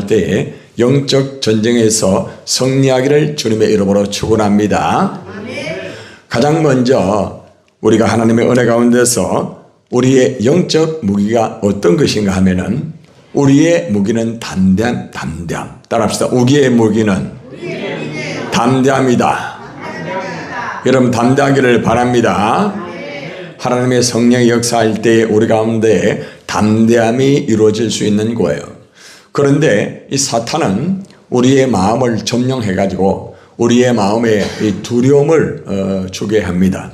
때에 영적 전쟁에서 승리하기를 주님의 이름으로 축원합니다. 가장 먼저 우리가 하나님의 은혜 가운데서 우리의 영적 무기가 어떤 것인가 하면은 우리의 무기는 담대함. 따라합시다. 우리의 무기는 담대함이다. 여러분 담대하기를 바랍니다. 하나님의 성령이 역사할 때 우리 가운데 담대함이 이루어질 수 있는 거예요. 그런데 이 사탄은 우리의 마음을 점령해 가지고 우리의 마음에 이 두려움을 주게 합니다.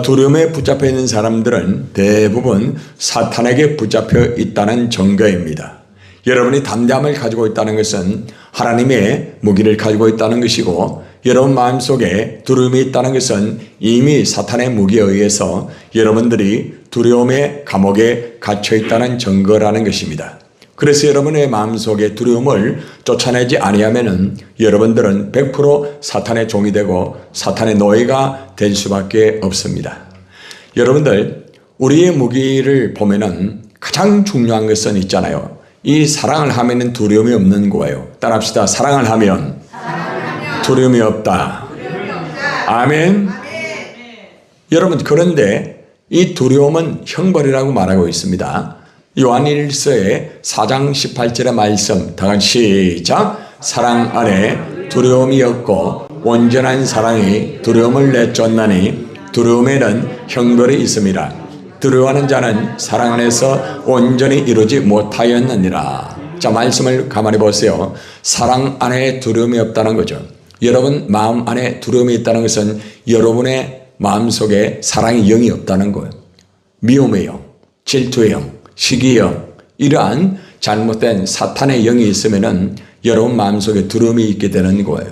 두려움에 붙잡혀 있는 사람들은 대부분 사탄에게 붙잡혀 있다는 증거입니다. 여러분이 담대함을 가지고 있다는 것은 하나님의 무기를 가지고 있다는 것이고, 여러분 마음속에 두려움이 있다는 것은 이미 사탄의 무기에 의해서 여러분들이 두려움의 감옥에 갇혀 있다는 증거라는 것입니다. 그래서 여러분의 마음속에 두려움을 쫓아내지 아니하면은 여러분들은 100% 사탄의 종이 되고 사탄의 노예가 될 수밖에 없습니다. 여러분들, 우리의 무기를 보면은 가장 중요한 것은 있잖아요. 이 사랑을 하면은 두려움이 없는 거예요. 따라합시다. 사랑을 하면 두려움이 없다. 아멘. 여러분, 그런데 이 두려움은 형벌이라고 말하고 있습니다. 요한일서의 4장 18절의 말씀, 다 같이 시작. 사랑 안에 두려움이 없고 온전한 사랑이 두려움을 내쫓나니 두려움에는 형벌이 있습니다. 두려워하는 자는 사랑 안에서 온전히 이루지 못하였느니라. 자, 말씀을 가만히 보세요. 사랑 안에 두려움이 없다는 거죠. 여러분 마음 안에 두려움이 있다는 것은 여러분의 마음속에 사랑의 영이 없다는 거예요. 미움의 영, 질투의 영, 시기의 영, 이러한 잘못된 사탄의 영이 있으면은 여러분 마음속에 두려움이 있게 되는 거예요.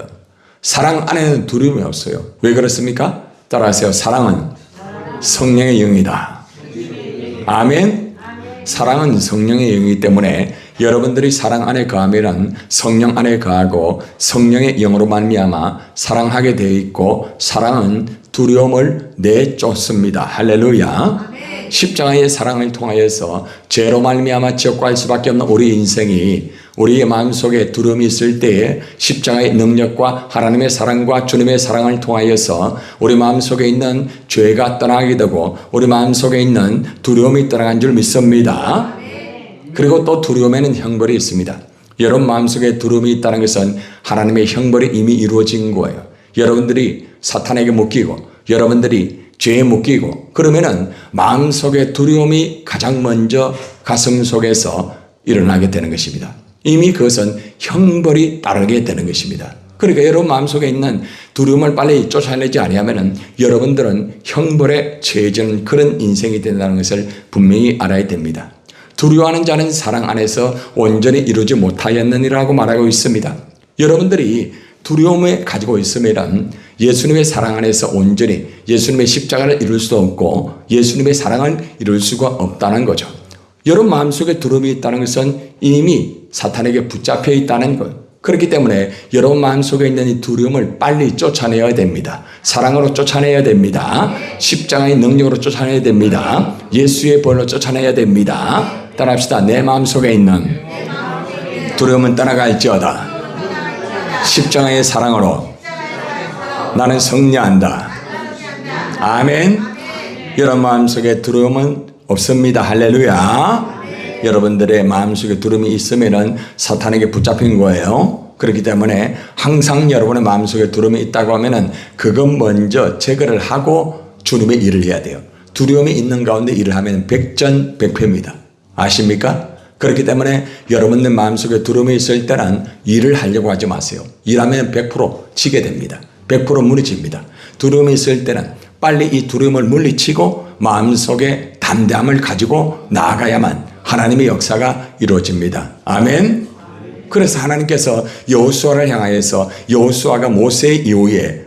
사랑 안에는 두려움이 없어요. 왜 그렇습니까? 따라하세요. 사랑은 성령의 영이다. 아멘. 사랑은 성령의 영이기 때문에 여러분들이 사랑 안에 거하면 성령 안에 거하고 성령의 영으로 말미암아 사랑하게 되어 있고, 사랑은 두려움을 내쫓습니다. 할렐루야. 십자가의 사랑을 통하여서 죄로 말미암아 지옥 갈 수밖에 없는 우리 인생이, 우리의 마음속에 두려움이 있을 때에 십자가의 능력과 하나님의 사랑과 주님의 사랑을 통하여서 우리 마음속에 있는 죄가 떠나게 되고 우리 마음속에 있는 두려움이 떠나간 줄 믿습니다. 그리고 또 두려움에는 형벌이 있습니다. 여러분 마음속에 두려움이 있다는 것은 하나님의 형벌이 이미 이루어진 거예요. 여러분들이 사탄에게 묶이고 여러분들이 죄에 묶이고 그러면은 마음속에 두려움이 가장 먼저 가슴 속에서 일어나게 되는 것입니다. 이미 그것은 형벌이 따르게 되는 것입니다. 그러니까 여러분 마음속에 있는 두려움을 빨리 쫓아내지 아니하면은 여러분들은 형벌에 처해지는 그런 인생이 된다는 것을 분명히 알아야 됩니다. 두려워하는 자는 사랑 안에서 온전히 이루지 못하였느니라고 말하고 있습니다. 여러분들이 두려움을 가지고 있으면 예수님의 사랑 안에서 온전히 예수님의 십자가를 이룰 수도 없고 예수님의 사랑을 이룰 수가 없다는 거죠. 여러분 마음속에 두려움이 있다는 것은 이미 사탄에게 붙잡혀 있다는 거예요. 그렇기 때문에 여러분 마음속에 있는 이 두려움을 빨리 쫓아내야 됩니다. 사랑으로 쫓아내야 됩니다. 십자가의 능력으로 쫓아내야 됩니다. 예수의 벌로 쫓아내야 됩니다. 따라합시다. 내 마음속에 있는 두려움은 떠나갈지어다. 십자가의 사랑으로 나는 승리한다. 아멘. 여러분 마음속에 두려움은 없습니다. 할렐루야. 여러분들의 마음속에 두려움이 있으면은 사탄에게 붙잡힌 거예요. 그렇기 때문에 항상 여러분의 마음속에 두려움이 있다고 하면은 그것 먼저 제거를 하고 주님의 일을 해야 돼요. 두려움이 있는 가운데 일을 하면 백전백패입니다. 아십니까? 그렇기 때문에 여러분들 마음속에 두려움이 있을 때는 일을 하려고 하지 마세요. 일하면 100% 지게 됩니다. 100% 무너집니다. 두려움이 있을 때는 빨리 이 두려움을 물리치고 마음속에 담대함을 가지고 나아가야만 하나님의 역사가 이루어집니다. 아멘. 그래서 하나님께서 여호수아를 향하여서 여호수아가 모세 이후에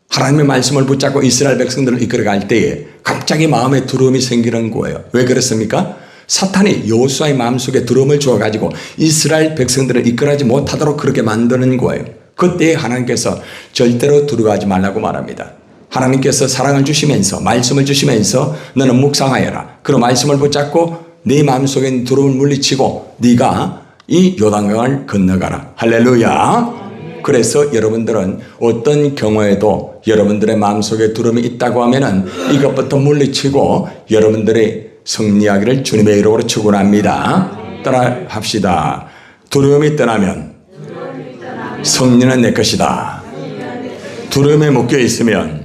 하나님의 말씀을 붙잡고 이스라엘 백성들을 이끌어갈 때에 갑자기 마음에 두려움이 생기는 거예요. 왜 그렇습니까? 사탄이 여호수아의 마음속에 두려움을 주어가지고 이스라엘 백성들을 이끌어가지 못하도록 그렇게 만드는 거예요. 그때 하나님께서 절대로 두려워하지 말라고 말합니다. 하나님께서 사랑을 주시면서 말씀을 주시면서 너는 묵상하여라. 그런 말씀을 붙잡고 네 마음속에 있는 두려움을 물리치고 네가 이 요단강을 건너가라. 할렐루야. 그래서 여러분들은 어떤 경우에도 여러분들의 마음속에 두려움이 있다고 하면은 이것부터 물리치고 여러분들의 승리하기를 주님의 이름으로 축원합니다. 따라 합시다. 두려움이 떠나면 승리는 내 것이다. 두려움에 묶여 있으면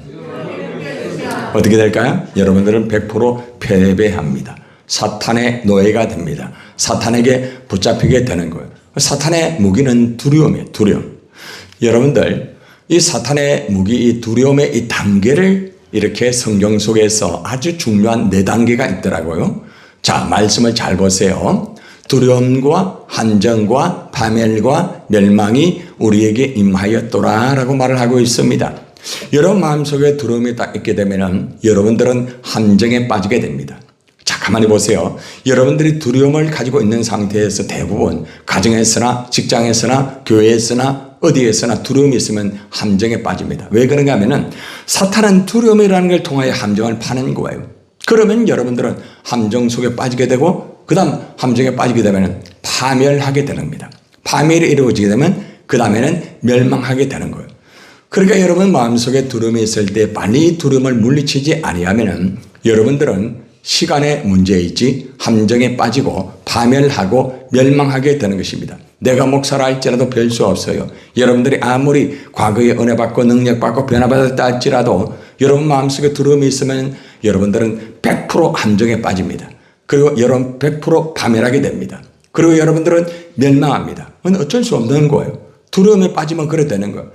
어떻게 될까요? 여러분들은 100% 패배합니다. 사탄의 노예가 됩니다. 사탄에게 붙잡히게 되는 거예요. 사탄의 무기는 두려움이에요. 두려움. 여러분들 이 사탄의 무기 이 두려움의 이 단계를 이렇게 성경 속에서 아주 중요한 4단계가 있더라고요. 자, 말씀을 잘 보세요. 두려움과 한정과 파멸과 멸망이 우리에게 임하였더라 라고 말을 하고 있습니다. 여러분 마음속에 두려움이 딱 있게 되면 여러분들은 함정에 빠지게 됩니다. 자, 가만히 보세요. 여러분들이 두려움을 가지고 있는 상태에서 대부분 가정에서나 직장에서나 교회에서나 어디에서나 두려움이 있으면 함정에 빠집니다. 왜 그런가 하면은 사탄은 두려움이라는 걸 통하여 함정을 파는 거예요. 그러면 여러분들은 함정 속에 빠지게 되고 그 다음 함정에 빠지게 되면 파멸하게 되는 겁니다. 파멸이 이루어지게 되면 그 다음에는 멸망하게 되는 거예요. 그러니까 여러분 마음속에 두려움이 있을 때 빨리 두려움을 물리치지 아니하면은 여러분들은 시간의 문제이지 함정에 빠지고 파멸하고 멸망하게 되는 것입니다. 내가 목사라 할지라도 별 수 없어요. 여러분들이 아무리 과거에 은혜 받고 능력 받고 변화받았다 할지라도 여러분 마음속에 두려움이 있으면 여러분들은 100% 함정에 빠집니다. 그리고 여러분 100% 파멸하게 됩니다. 그리고 여러분들은 멸망합니다. 그건 어쩔 수 없는 거예요. 두려움에 빠지면 그래 되는 거예요.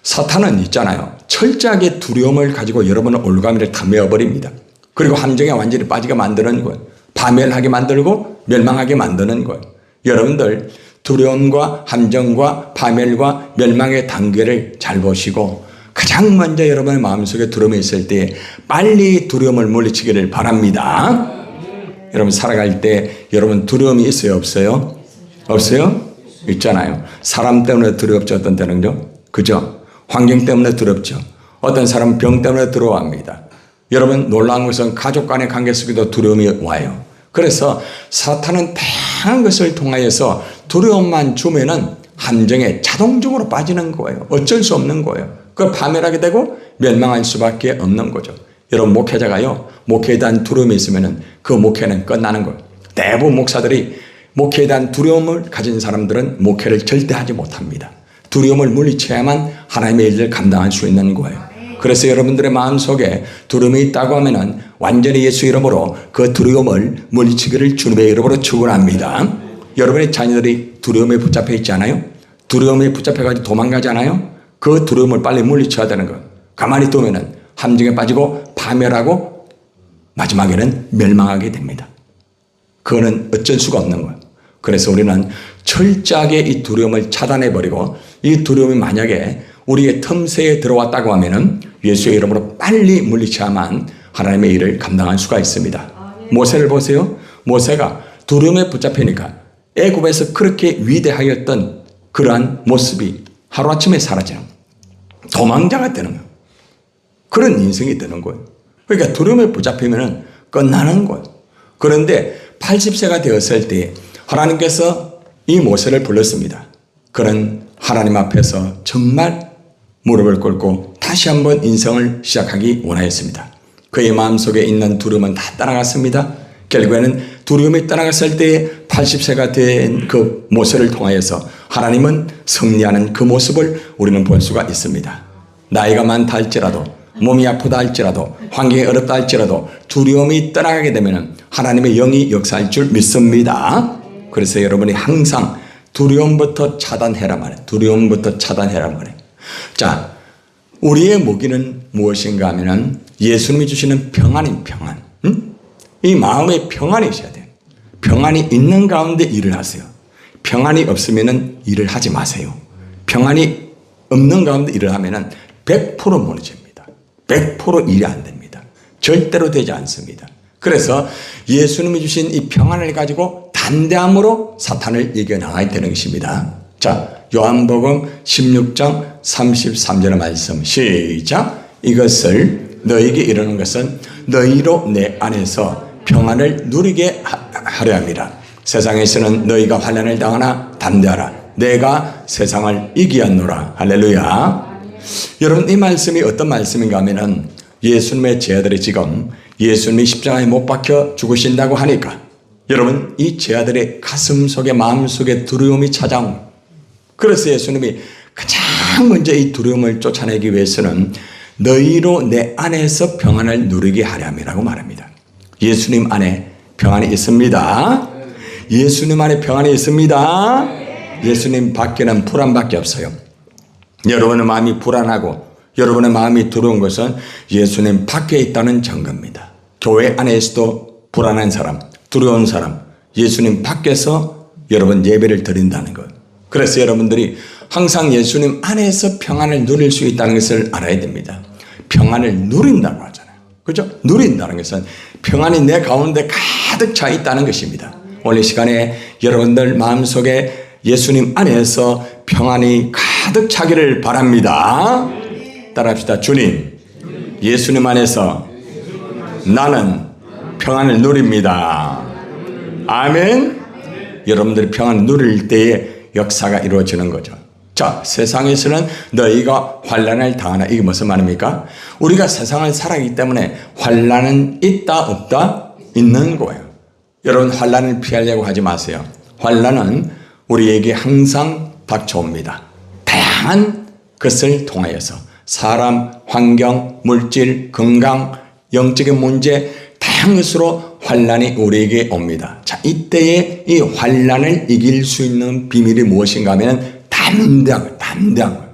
사탄은 있잖아요. 철저하게 두려움을 가지고 여러분의 올가미를 다 메어버립니다. 그리고 함정에 완전히 빠지게 만드는 거예요. 파멸하게 만들고 멸망하게 만드는 거예요. 여러분들 두려움과 함정과 파멸과 멸망의 단계를 잘 보시고 가장 먼저 여러분의 마음속에 두려움이 있을 때 빨리 두려움을 물리치기를 바랍니다. 여러분 살아갈 때 여러분 두려움이 있어요? 없어요? 없어요? 있잖아요. 사람 때문에 두렵죠. 어떤 때는요. 그죠? 환경 때문에 두렵죠. 어떤 사람은 병 때문에 두려워합니다. 여러분 놀라운 것은 가족 간의 관계 속에도 두려움이 와요. 그래서 사탄은 다양한 것을 통하여서 두려움만 주면은 함정에 자동적으로 빠지는 거예요. 어쩔 수 없는 거예요. 그걸 파멸하게 되고 멸망할 수밖에 없는 거죠. 여러분 목회자가요. 목회에 대한 두려움이 있으면은 그 목회는 끝나는 거예요. 대부분 목사들이 목회에 대한 두려움을 가진 사람들은 목회를 절대 하지 못합니다. 두려움을 물리쳐야만 하나님의 일을 감당할 수 있는 거예요. 그래서 여러분들의 마음속에 두려움이 있다고 하면은 완전히 예수 이름으로 그 두려움을 물리치기를 주님의 이름으로 축원합니다. 여러분의 자녀들이 두려움에 붙잡혀 있지 않아요? 두려움에 붙잡혀가지고 도망가지 않아요? 그 두려움을 빨리 물리쳐야 되는 거예요. 가만히 두면은 함정에 빠지고 파멸하고 마지막에는 멸망하게 됩니다. 그거는 어쩔 수가 없는 거예요. 그래서 우리는 철저하게 이 두려움을 차단해버리고 이 두려움이 만약에 우리의 틈새에 들어왔다고 하면은 예수의 이름으로 빨리 물리쳐야만 하나님의 일을 감당할 수가 있습니다. 모세를 보세요. 모세가 두려움에 붙잡히니까 애굽에서 그렇게 위대하였던 그러한 모습이 하루아침에 사라지는 도망자가 되는 거예요. 그런 인생이 되는 거예요. 그러니까 두려움에 붙잡히면 끝나는 거예요. 그런데 80세가 되었을 때 하나님께서 이 모세를 불렀습니다. 그는 하나님 앞에서 정말 무릎을 꿇고 다시 한번 인생을 시작하기 원하였습니다. 그의 마음속에 있는 두려움은 다 떠나갔습니다. 결국에는 두려움이 떠나갔을 때 80세가 된 그 모세를 통하여서 하나님은 승리하는 그 모습을 우리는 볼 수가 있습니다. 나이가 많다 할지라도 몸이 아프다 할지라도 환경이 어렵다 할지라도 두려움이 떠나가게 되면 하나님의 영이 역사할 줄 믿습니다. 그래서 여러분이 항상 두려움부터 차단해라 말이에요. 두려움부터 차단해라 말이에요. 자, 우리의 무기는 무엇인가 하면 예수님이 주시는 평안인 평안. 이 마음에 평안이 있어야 돼요. 평안이 있는 가운데 일을 하세요. 평안이 없으면 일을 하지 마세요. 평안이 없는 가운데 일을 하면 100% 무너집니다. 100% 일이 안 됩니다. 절대로 되지 않습니다. 그래서 예수님이 주신 이 평안을 가지고 담대함으로 사탄을 이겨나가야 되는 것입니다. 자, 요한복음 16장 33절의 말씀 시작. 이것을 너에게 이르는 것은 너희로 내 안에서 평안을 누리게 하려 함이라. 세상에서는 너희가 환난을 당하나 담대하라. 내가 세상을 이기었노라. 할렐루야. 여러분, 이 말씀이 어떤 말씀인가 하면은 예수님의 제자들이 지금 예수님이 십자가에 못 박혀 죽으신다고 하니까 여러분, 이 제자들의 가슴 속에 마음 속에 두려움이 찾아온, 그래서 예수님이 가장 먼저 이 두려움을 쫓아내기 위해서는 너희로 내 안에서 평안을 누리게 하렴이라고 말합니다. 예수님 안에 평안이 있습니다. 예수님 안에 평안이 있습니다. 예수님 밖에는 불안밖에 없어요. 여러분의 마음이 불안하고 여러분의 마음이 두려운 것은 예수님 밖에 있다는 증거입니다. 교회 안에서도 불안한 사람, 두려운 사람, 예수님 밖에서 여러분 예배를 드린다는 것. 그래서 여러분들이 항상 예수님 안에서 평안을 누릴 수 있다는 것을 알아야 됩니다. 평안을 누린다고 하잖아요. 그렇죠? 누린다는 것은 평안이 내 가운데 가득 차 있다는 것입니다. 오늘 이 시간에 여러분들 마음속에 예수님 안에서 평안이 가득 차기를 바랍니다. 따라합시다. 주님, 예수님 안에서 나는 평안을 누립니다. 아멘. 여러분들이 평안을 누릴 때에 역사가 이루어지는 거죠. 자, 세상에서는 너희가 환난을 당하나. 이게 무슨 말입니까? 우리가 세상을 살아가기 때문에 환난은 있다 없다? 있는 거예요. 여러분, 환난을 피하려고 하지 마세요. 환난은 우리에게 항상 닥쳐옵니다. 다양한 것을 통하여서 사람, 환경, 물질, 건강, 영적인 문제, 다양한 것으로 환난이 우리에게 옵니다. 자, 이때에 이 환난을 이길 수 있는 비밀이 무엇인가 하면 담대한 거예요.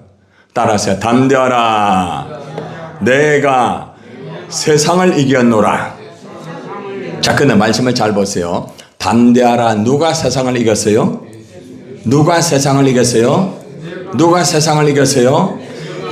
따라하세요. 담대하라. 내가 세상을 이겼노라. 자, 근데 말씀을 잘 보세요. 담대하라. 누가 세상을 이겼어요? 누가 세상을 이겼어요? 누가 세상을 이겼어요?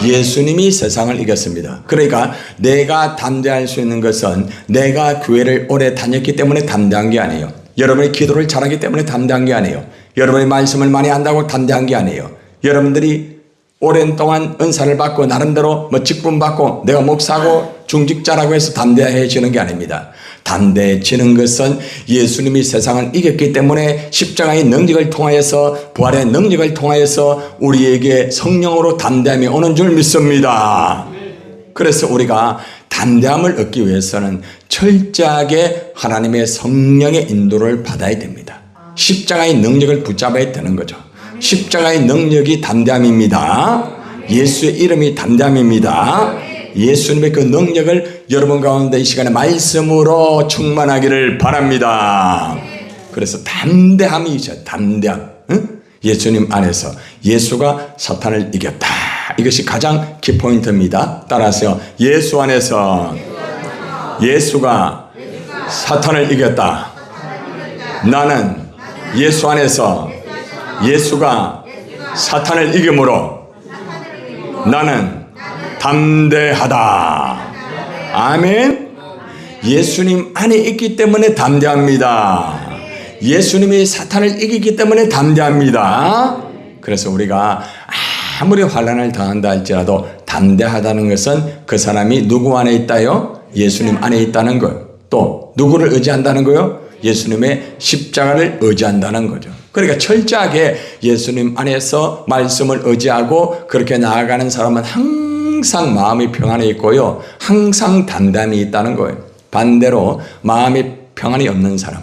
예수님이 세상을 이겼습니다. 그러니까 내가 담대할 수 있는 것은 내가 교회를 오래 다녔기 때문에 담대한 게 아니에요. 여러분이 기도를 잘하기 때문에 담대한 게 아니에요. 여러분이 말씀을 많이 안다고 담대한 게 아니에요. 여러분들이 오랜 동안 은사를 받고 나름대로 직분 받고 내가 목사고 중직자라고 해서 담대해지는 게 아닙니다. 담대해지는 것은 예수님이 세상을 이겼기 때문에 십자가의 능력을 통하여서, 부활의 능력을 통하여서 우리에게 성령으로 담대함이 오는 줄 믿습니다. 그래서 우리가 담대함을 얻기 위해서는 철저하게 하나님의 성령의 인도를 받아야 됩니다. 십자가의 능력을 붙잡아야 되는 거죠. 십자가의 능력이 담대함입니다. 예수의 이름이 담대함입니다. 예수님의 그 능력을 여러분 가운데 이 시간에 말씀으로 충만하기를 바랍니다. 그래서 담대함이 있어요. 담대함. 응? 예수님 안에서 예수가 사탄을 이겼다. 이것이 가장 키포인트입니다. 따라하세요. 예수 안에서 예수가 사탄을 이겼다. 나는 예수 안에서 예수가 사탄을 이김으로 나는 담대하다. 아멘. 예수님 안에 있기 때문에 담대합니다. 예수님이 사탄을 이기기 때문에 담대합니다. 그래서 우리가 아무리 환난을 당한다 할지라도 담대하다는 것은 그 사람이 누구 안에 있다요? 예수님 안에 있다는 거예요. 또 누구를 의지한다는 거예요? 예수님의 십자가를 의지한다는 거죠. 그러니까 철저하게 예수님 안에서 말씀을 의지하고 그렇게 나아가는 사람은 항상 마음이 평안해 있고요. 항상 담대함이 있다는 거예요. 반대로 마음이 평안이 없는 사람,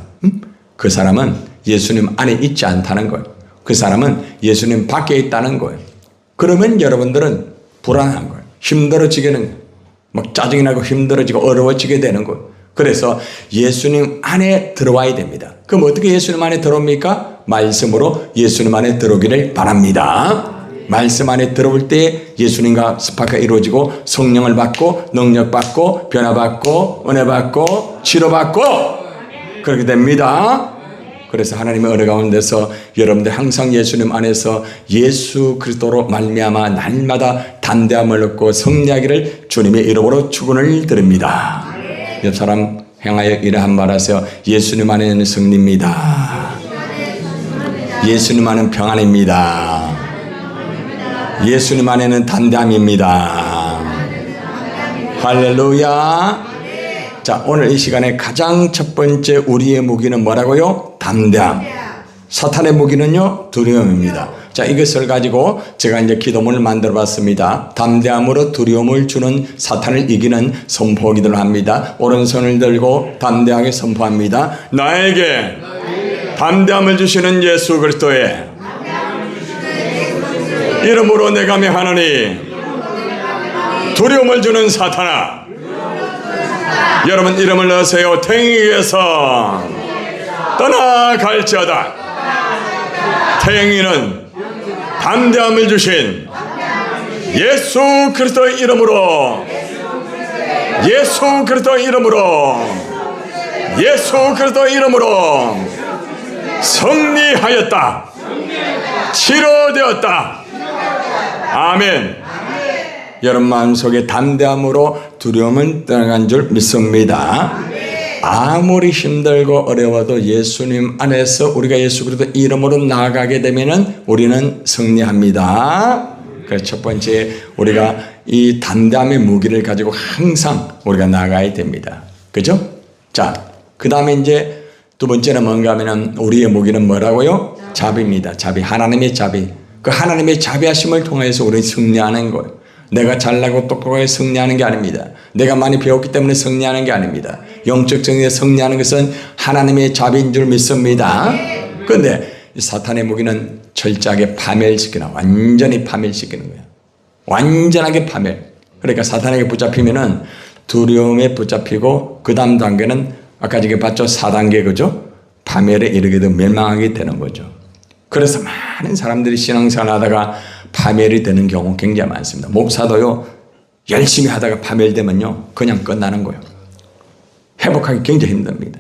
그 사람은 예수님 안에 있지 않다는 거예요. 그 사람은 예수님 밖에 있다는 거예요. 그러면 여러분들은 불안한 거예요. 힘들어지게 되는 거예요. 막 짜증이 나고 힘들어지고 어려워지게 되는 거예요. 그래서 예수님 안에 들어와야 됩니다. 그럼 어떻게 예수님 안에 들어옵니까? 말씀으로 예수님 안에 들어오기를 바랍니다. 말씀 안에 들어올 때 예수님과 스파크가 이루어지고 성령을 받고 능력 받고 변화 받고 은혜 받고 치료 받고 그렇게 됩니다. 그래서 하나님의 은혜 가운데서 여러분들 항상 예수님 안에서 예수 그리스도로 말미암아 날마다 담대함을 얻고 승리하기를 주님의 이름으로 축원을 드립니다. 옆 사람 향하여 이래 한 말 하세요. 예수님 안에는 승리입니다. 예수님 안에는 평안입니다. 예수님 안에는 담대함입니다. 할렐루야. 자, 오늘 이 시간에 가장 첫 번째 우리의 무기는 뭐라고요? 담대함. 사탄의 무기는요, 두려움입니다. 자, 이것을 가지고 제가 이제 기도문을 만들어 봤습니다. 담대함으로 두려움을 주는 사탄을 이기는 선포 기도를 합니다. 오른손을 들고 담대하게 선포합니다. 나에게 담대함을 주시는 예수 그리스도의 이름으로 내가 명하노니 두려움을 주는 사탄아, 여러분 이름을 넣으세요. 태행에게서 떠나갈지어다. 태행이는 담대함을 주신 예수 그리스도의 이름으로, 예수 그리스도의 이름으로, 예수 그리스도의 이름으로 승리하였다. 치료되었다. 아멘. 여러분 마음속에 담대함으로 두려움은 떠나간 줄 믿습니다. 아무리 힘들고 어려워도 예수님 안에서 우리가 예수 그리스도 이름으로 나아가게 되면은 우리는 승리합니다. 그래서 첫 번째 우리가 이 담대함의 무기를 가지고 항상 우리가 나아가야 됩니다. 그죠? 자, 그 다음에 이제 두 번째는 뭔가 하면은 우리의 무기는 뭐라고요? 자비입니다. 자비. 하나님의 자비. 그 하나님의 자비하심을 통해서 우리는 승리하는 거예요. 내가 잘나고 똑똑하게 승리하는 게 아닙니다. 내가 많이 배웠기 때문에 승리하는 게 아닙니다. 영적 정리에 승리하는 것은 하나님의 자비인 줄 믿습니다. 그런데 사탄의 무기는 철저하게 파멸시키는, 완전히 파멸시키는 거예요. 완전하게 파멸. 그러니까 사탄에게 붙잡히면은 두려움에 붙잡히고 그 다음 단계는 아까 저기 봤죠? 4단계 그죠? 파멸에 이르게 되면 멸망하게 되는 거죠. 그래서 많은 사람들이 신앙생활 하다가 파멸이 되는 경우 굉장히 많습니다. 목사도요, 열심히 하다가 파멸되면요, 그냥 끝나는 거예요. 회복하기 굉장히 힘듭니다.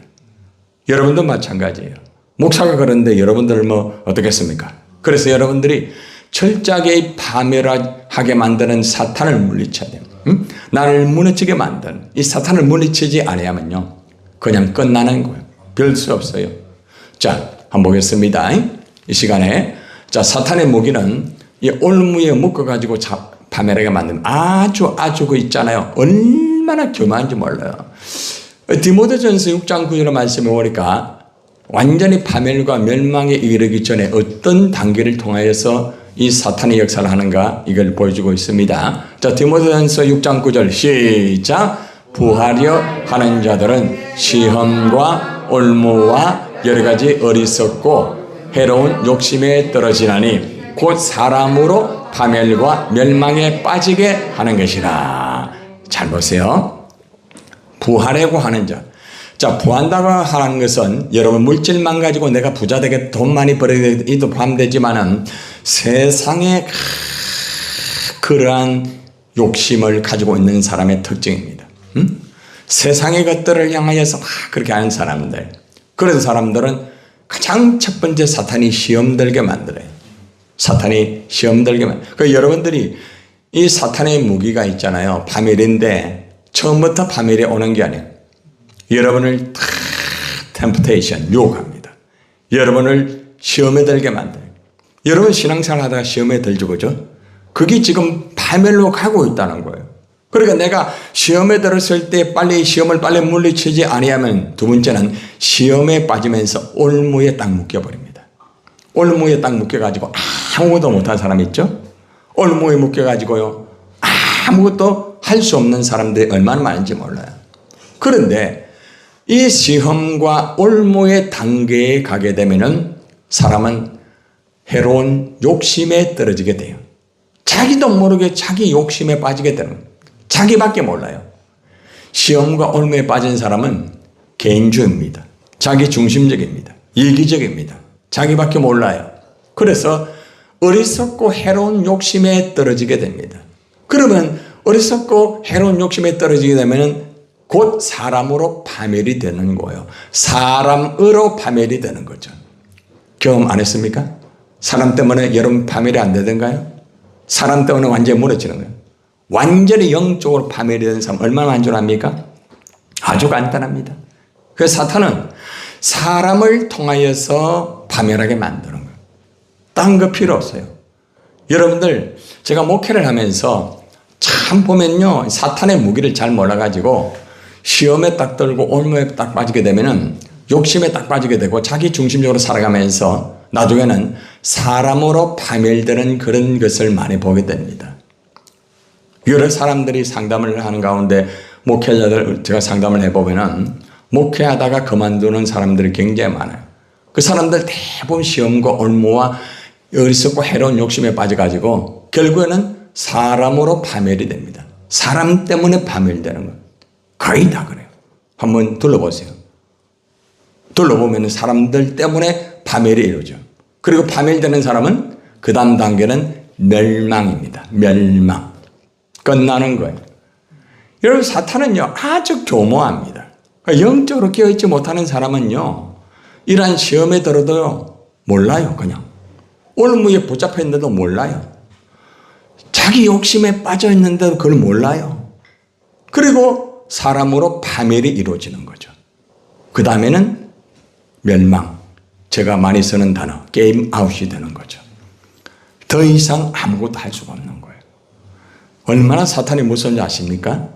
여러분도 마찬가지예요. 목사가 그런데 여러분들 뭐 어떻겠습니까? 그래서 여러분들이 철저하게 파멸하게 만드는 사탄을 물리쳐야 돼요. 나를 무너지게 만드는 이 사탄을 물리치지 아니하면요, 그냥 끝나는 거예요. 별 수 없어요. 자, 한번 보겠습니다. 이 시간에 자, 사탄의 무기는 이 올무에 묶어가지고 파멸하게 만드는 아주 그 있잖아요. 얼마나 교만한지 몰라요. 디모데전서 6장 9절 말씀에 보니까 완전히 파멸과 멸망에 이르기 전에 어떤 단계를 통하여서 이 사탄의 역사를 하는가 이걸 보여주고 있습니다. 자, 디모데전서 6장 9절 시작. 부하려 하는 자들은 시험과 올무와 여러 가지 어리석고 해로운 욕심에 떨어지나니 곧 사람으로 파멸과 멸망에 빠지게 하는 것이라. 잘 보세요. 부하려고 하는 자. 자, 부한다고 하는 것은 여러분 물질만 가지고 내가 부자 되게 돈 많이 벌어야 이도 포함되지만은 세상에 그러한 욕심을 가지고 있는 사람의 특징입니다. 세상의 것들을 향하여서 막 그렇게 하는 사람들. 그런 사람들은 가장 첫 번째 사탄이 시험 들게 만들어요. 사탄이 시험 들게 만들어요. 그 여러분들이 이 사탄의 무기가 있잖아요. 파멸인데 처음부터 파멸이 오는 게 아니에요. 여러분을 다 템프테이션, 유혹합니다. 여러분을 시험에 들게 만들어요. 여러분 신앙생활 하다가 시험에 들죠, 그죠? 그게 지금 파멸로 가고 있다는 거예요. 그러니까 내가 시험에 들었을 때 빨리 시험을 빨리 물리치지 아니하면 두 번째는 시험에 빠지면서 올무에 딱 묶여버립니다. 올무에 딱 묶여가지고 아무것도 못한 사람 있죠? 올무에 묶여가지고요, 아무것도 할 수 없는 사람들이 얼마나 많은지 몰라요. 그런데 이 시험과 올무의 단계에 가게 되면은 사람은 해로운 욕심에 떨어지게 돼요. 자기도 모르게 자기 욕심에 빠지게 되는 거예요. 자기밖에 몰라요. 시험과 올무에 빠진 사람은 개인주의입니다. 자기 중심적입니다. 이기적입니다. 자기밖에 몰라요. 그래서 어리석고 해로운 욕심에 떨어지게 됩니다. 그러면 어리석고 해로운 욕심에 떨어지게 되면 곧 사람으로 파멸이 되는 거예요. 사람으로 파멸이 되는 거죠. 경험 안 했습니까? 사람 때문에 여러분 파멸이 안 되던가요? 사람 때문에 완전히 무너지는 거예요. 완전히 영적으로 파멸이 되는 사람 얼마나 많은 줄 압니까? 아주 간단합니다. 그래서 사탄은 사람을 통하여서 파멸하게 만드는 거예요. 딴 거 필요 없어요. 여러분들 제가 목회를 하면서 참 보면요, 사탄의 무기를 잘 몰라가지고 시험에 딱 들고 올무에 딱 빠지게 되면은 욕심에 딱 빠지게 되고 자기 중심적으로 살아가면서 나중에는 사람으로 파멸되는 그런 것을 많이 보게 됩니다. 여러 사람들이 상담을 하는 가운데 목회자들 제가 상담을 해보면은 목회하다가 그만두는 사람들이 굉장히 많아요. 그 사람들 대부분 시험과 올무와 어리석고 해로운 욕심에 빠져가지고 결국에는 사람으로 파멸이 됩니다. 사람 때문에 파멸되는 것 거의 다 그래요. 한번 둘러보세요. 둘러보면 사람들 때문에 파멸이 이루어져. 그리고 파멸되는 사람은 그 다음 단계는 멸망입니다. 멸망. 끝나는 거예요. 여러분 사탄은요 아주 교모합니다. 영적으로 깨어있지 못하는 사람은요 이러한 시험에 들어도 몰라요. 그냥 올무에 붙잡혀 있는데도 몰라요. 자기 욕심에 빠져 있는데도 그걸 몰라요. 그리고 사람으로 파멸이 이루어지는 거죠. 그 다음에는 멸망. 제가 많이 쓰는 단어 게임 아웃이 되는 거죠. 더 이상 아무것도 할 수가 없는 거예요. 얼마나 사탄이 무서운지 아십니까?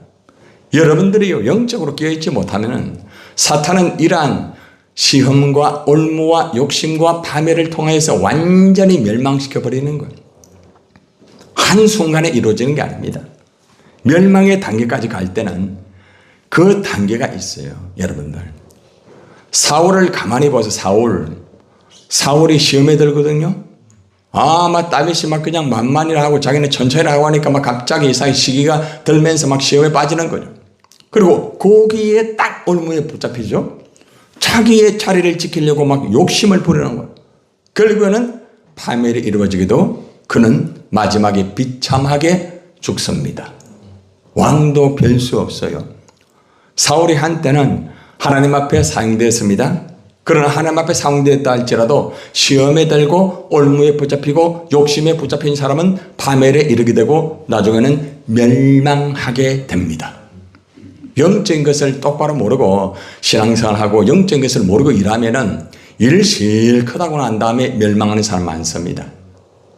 여러분들이 영적으로 깨어있지 못하면 사탄은 이러한 시험과 올무와 욕심과 파멸을 통해서 완전히 멸망시켜버리는 거예요. 한순간에 이루어지는 게 아닙니다. 멸망의 단계까지 갈 때는 그 단계가 있어요. 여러분들 사울을 가만히 보세요. 사울이 시험에 들거든요. 막 다윗이 막 그냥 만만이라 하고 자기는 천천히 하고 하니까 막 갑자기 이상하게 시기가 들면서 막 시험에 빠지는 거죠. 그리고 거기에 딱 올무에 붙잡히죠. 자기의 자리를 지키려고 막 욕심을 부리는 거예요. 결국에는 파멸이 이루어지기도 그는 마지막에 비참하게 죽습니다. 왕도 별 수 없어요. 사울이 한때는 하나님 앞에 사용되었습니다. 그러나 하나님 앞에 사용되었다 할지라도 시험에 들고 올무에 붙잡히고 욕심에 붙잡힌 사람은 파멸에 이르게 되고 나중에는 멸망하게 됩니다. 영적인 것을 똑바로 모르고 신앙생활하고 영적인 것을 모르고 일하면은 일 실컷하고 난 다음에 멸망하는 사람 많습니다.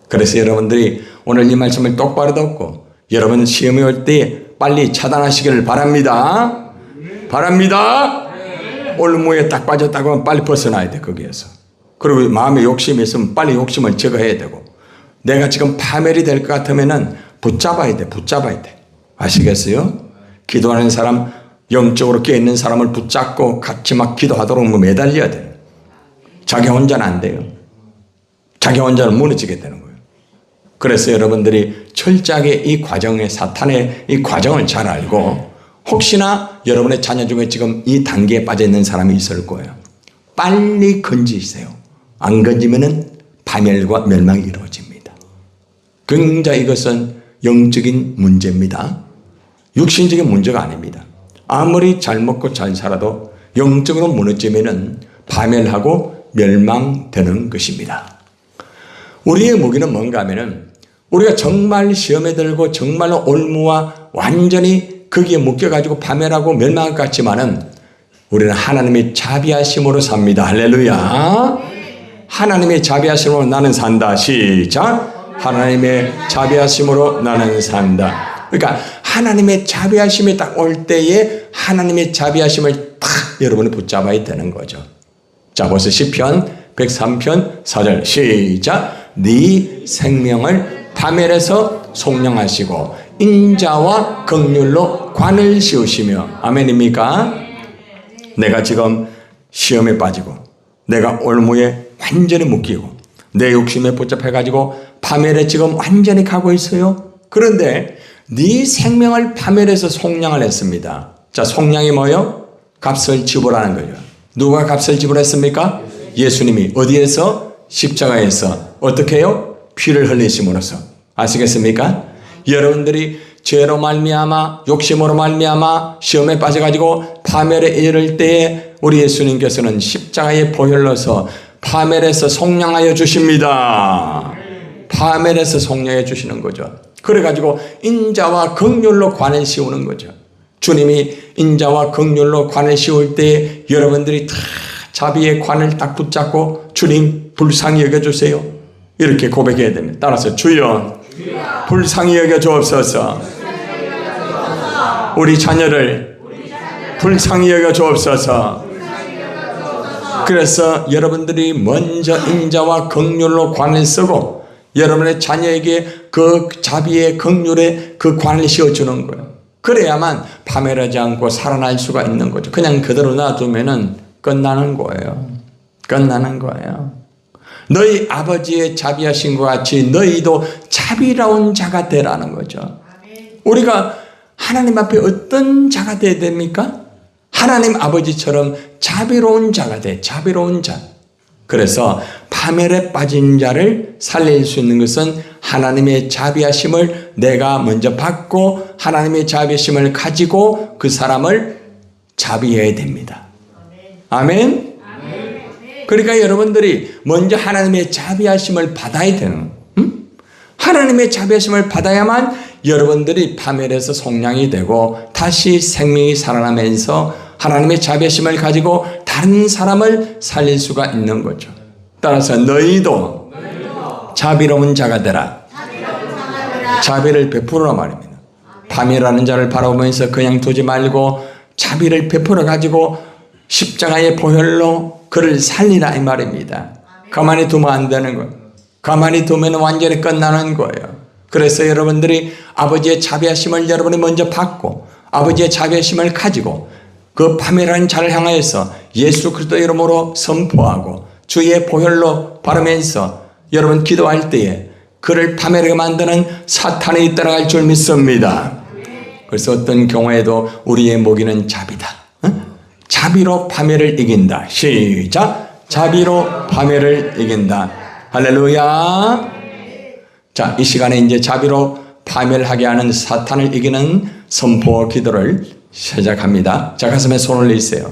그래서 여러분들이 오늘 이 말씀을 똑바로 듣고 여러분 시험이 올 때 빨리 차단하시기를 바랍니다. 바랍니다. 올무에 딱 빠졌다고 하면 빨리 벗어나야 돼 거기에서. 그리고 마음에 욕심이 있으면 빨리 욕심을 제거해야 되고 내가 지금 파멸이 될 것 같으면은 붙잡아야 돼. 아시겠어요? 기도하는 사람 영적으로 깨어있는 사람을 붙잡고 같이 막 기도하도록 매달려야 돼요. 자기 혼자는 안 돼요. 자기 혼자는 무너지게 되는 거예요. 그래서 여러분들이 철저하게 이 과정에 사탄의 이 과정을 잘 알고 혹시나 여러분의 자녀 중에 지금 이 단계에 빠져 있는 사람이 있을 거예요. 빨리 건지세요. 안 건지면은 파멸과 멸망이 이루어집니다. 굉장히 이것은 영적인 문제입니다. 육신적인 문제가 아닙니다. 아무리 잘 먹고 잘 살아도 영적으로 무너지면은 파멸하고 멸망되는 것입니다. 우리의 무기는 뭔가 하면은 우리가 정말 시험에 들고 정말로 올무와 완전히 거기에 묶여가지고 파멸하고 멸망할 것 같지만은 우리는 하나님의 자비하심으로 삽니다. 할렐루야. 하나님의 자비하심으로 나는 산다. 시작. 하나님의 자비하심으로 나는 산다. 그러니까 하나님의 자비하심이 딱 올 때에 하나님의 자비하심을 딱 여러분이 붙잡아야 되는 거죠. 자, 벌써 시편 103편 4절 시작. 네 생명을 파멸해서 속량하시고 인자와 긍휼로 관을 씌우시며. 아멘입니까? 내가 지금 시험에 빠지고 내가 올무에 완전히 묶이고 내 욕심에 붙잡혀가지고 파멸에 지금 완전히 가고 있어요. 그런데 네 생명을 파멸해서 속량을 했습니다. 자, 속량이 뭐예요? 값을 지불하는 거죠. 누가 값을 지불했습니까? 예수님이. 어디에서? 십자가에서. 어떻게 해요? 피를 흘리심으로써. 아시겠습니까? 여러분들이 죄로 말미암아 욕심으로 말미암아 시험에 빠져가지고 파멸에 이를 때에 우리 예수님께서는 십자가에 보혈로서 파멸해서 속량하여 주십니다. 파멸해서 속량해 주시는 거죠. 그래가지고 인자와 긍휼로 관을 씌우는 거죠. 주님이 인자와 긍휼로 관을 씌울 때 여러분들이 다 자비의 관을 딱 붙잡고 주님 불쌍히 여겨주세요. 이렇게 고백해야 됩니다. 따라서 주여 불쌍히 여겨 주옵소서. 우리 자녀를 불쌍히 여겨 주옵소서. 그래서 여러분들이 먼저 인자와 긍휼로 관을 쓰고 여러분의 자녀에게 그 자비의 긍휼의 그 관을 씌워주는 거예요. 그래야만 파멸하지 않고 살아날 수가 있는 거죠. 그냥 그대로 놔두면은 끝나는 거예요. 끝나는 거예요. 너희 아버지의 자비하신 것 같이 너희도 자비로운 자가 되라는 거죠. 우리가 하나님 앞에 어떤 자가 되어야 됩니까? 하나님 아버지처럼 자비로운 자가 돼. 자비로운 자. 그래서 파멸에 빠진 자를 살릴 수 있는 것은 하나님의 자비하심을 내가 먼저 받고 하나님의 자비하심을 가지고 그 사람을 자비해야 됩니다. 아멘. 그러니까 여러분들이 먼저 하나님의 자비하심을 받아야 되는 하나님의 자비하심을 받아야만 여러분들이 파멸에서 속량이 되고 다시 생명이 살아나면서 하나님의 자비하심을 가지고 다른 사람을 살릴 수가 있는 거죠. 따라서 너희도 자비로운 자가 되라. 자비를 베풀어라 말입니다. 파멸하는 자를 바라보면서 그냥 두지 말고 자비를 베풀어 가지고 십자가의 보혈로 그를 살리라 이 말입니다. 가만히 두면 안 되는 거예요. 가만히 두면 완전히 끝나는 거예요. 그래서 여러분들이 아버지의 자비하심을 여러분이 먼저 받고 아버지의 자비하심을 가지고 그 파멸하는 자를 향하여서 예수 그리스도 이름으로 선포하고 주의 보혈로 바르면서 여러분 기도할 때에 그를 파멸하게 만드는 사탄이 따라갈 줄 믿습니다. 그래서 어떤 경우에도 우리의 모기는 자비다. 자비로 파멸을 이긴다. 시작. 자비로 파멸을 이긴다. 할렐루야. 자, 이 시간에 이제 자비로 파멸하게 하는 사탄을 이기는 선포 기도를 시작합니다. 자, 가슴에 손을 올리세요.